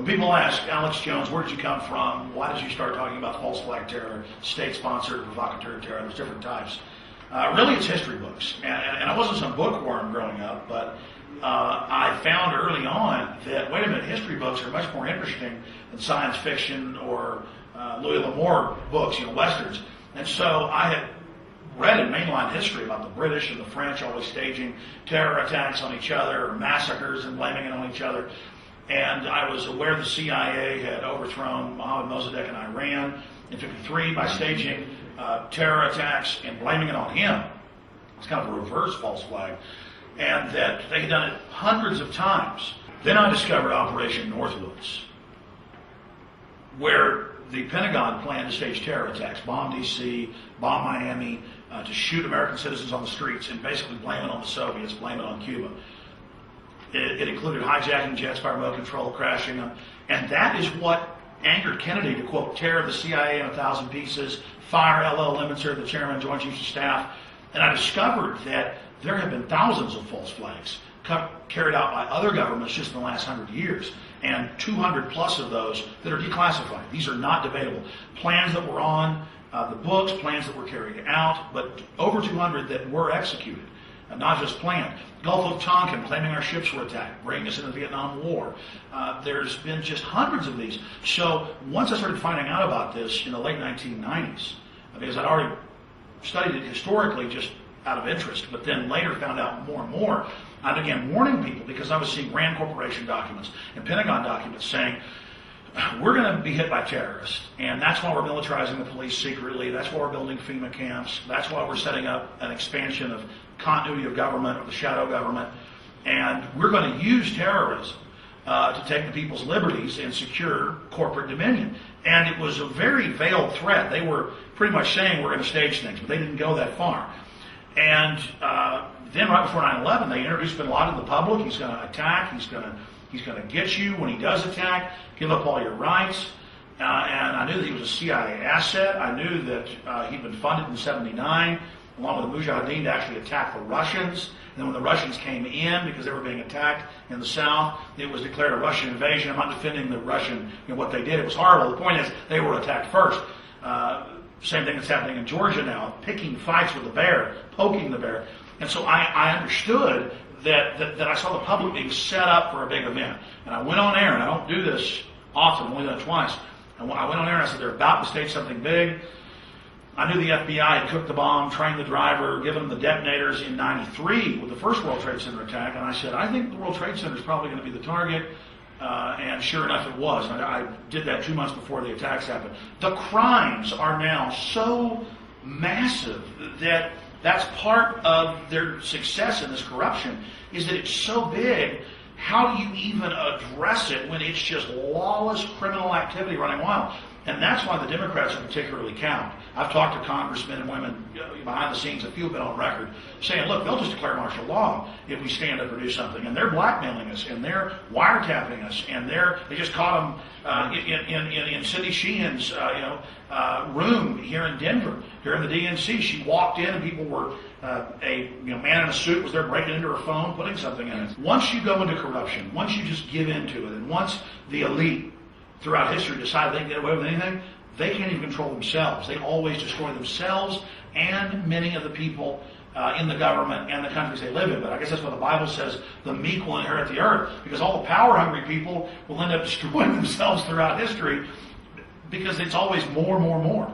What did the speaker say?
When people ask, Alex Jones, where did you come from? Why did you start talking about false flag terror, state-sponsored, provocateur terror? There's different types. Really, it's history books. And I wasn't some bookworm growing up, but I found early on that, wait a minute, history books are much more interesting than science fiction or Louis L'Amour books, westerns. And so I had read in mainline history about the British and the French always staging terror attacks on each other, or massacres and blaming it on each other. And I was aware the CIA had overthrown Mohammad Mossadegh in Iran in '53 by staging terror attacks and blaming it on him. It's kind of a reverse false flag. And that they had done it hundreds of times. Then I discovered Operation Northwoods, where the Pentagon planned to stage terror attacks, bomb D.C., bomb Miami, to shoot American citizens on the streets and basically blame it on the Soviets, blame it on Cuba. It included hijacking jets by remote control, crashing them, and that is what angered Kennedy to, quote, tear the CIA in 1,000 pieces, fire L.L. Lemitzer, the chairman, Joint Chiefs of Staff. And I discovered that there have been thousands of false flags carried out by other governments just in the last 100 years, and 200 plus of those that are declassified. These are not debatable. Plans that were on the books, plans that were carried out, but over 200 that were executed, not just planned. Gulf of Tonkin, claiming our ships were attacked, bringing us into the Vietnam War. There's been just hundreds of these. So once I started finding out about this in the late 1990s, because I'd already studied it historically just out of interest, but then later found out more and more, I began warning people because I was seeing Rand Corporation documents and Pentagon documents saying, we're going to be hit by terrorists, and that's why we're militarizing the police secretly, that's why we're building FEMA camps, that's why we're setting up an expansion of continuity of government or the shadow government, and we're going to use terrorism to take the people's liberties and secure corporate dominion. And it was a very veiled threat. They were pretty much saying we're going to stage things, but they didn't go that far. And then right before 9/11, they introduced bin Laden to the public. He's going to attack. He's going to get you when he does attack. Give up all your rights. And I knew that he was a CIA asset. I knew that he'd been funded in '79, along with the Mujahideen, to actually attack the Russians. And then when the Russians came in, because they were being attacked in the south, it was declared a Russian invasion. I'm not defending the Russian, what they did. It was horrible. The point is, they were attacked first. Same thing that's happening in Georgia now, picking fights with the bear, poking the bear. And so I understood that I saw the public being set up for a big event. And I went on air, and I don't do this often, I've only done it twice. And I went on air and I said, they're about to stage something big. I knew the FBI had cooked the bomb, trained the driver, given them the detonators in '93 with the first World Trade Center attack. And I said, I think the World Trade Center is probably going to be the target. And sure enough, it was. I did that 2 months before the attacks happened. The crimes are now so massive that that's part of their success in this corruption, is that it's so big. How do you even address it when it's just lawless criminal activity running wild? And that's why the Democrats are particularly cowed. I've talked to congressmen and women behind the scenes, a few have been on record, saying, look, they'll just declare martial law if we stand up or do something. And they're blackmailing us, and they're wiretapping us, and they just caught them in Cindy Sheehan's room here in Denver, during the DNC. She walked in, and people were, a man in a suit was there breaking into her phone, putting something in it. Once you go into corruption, once you just give into it, and once the elite throughout history decide they can get away with anything, they can't even control themselves. They always destroy themselves and many of the people in the government and the countries they live in. But I guess that's what the Bible says, the meek will inherit the earth, because all the power-hungry people will end up destroying themselves throughout history, because it's always more, more, more.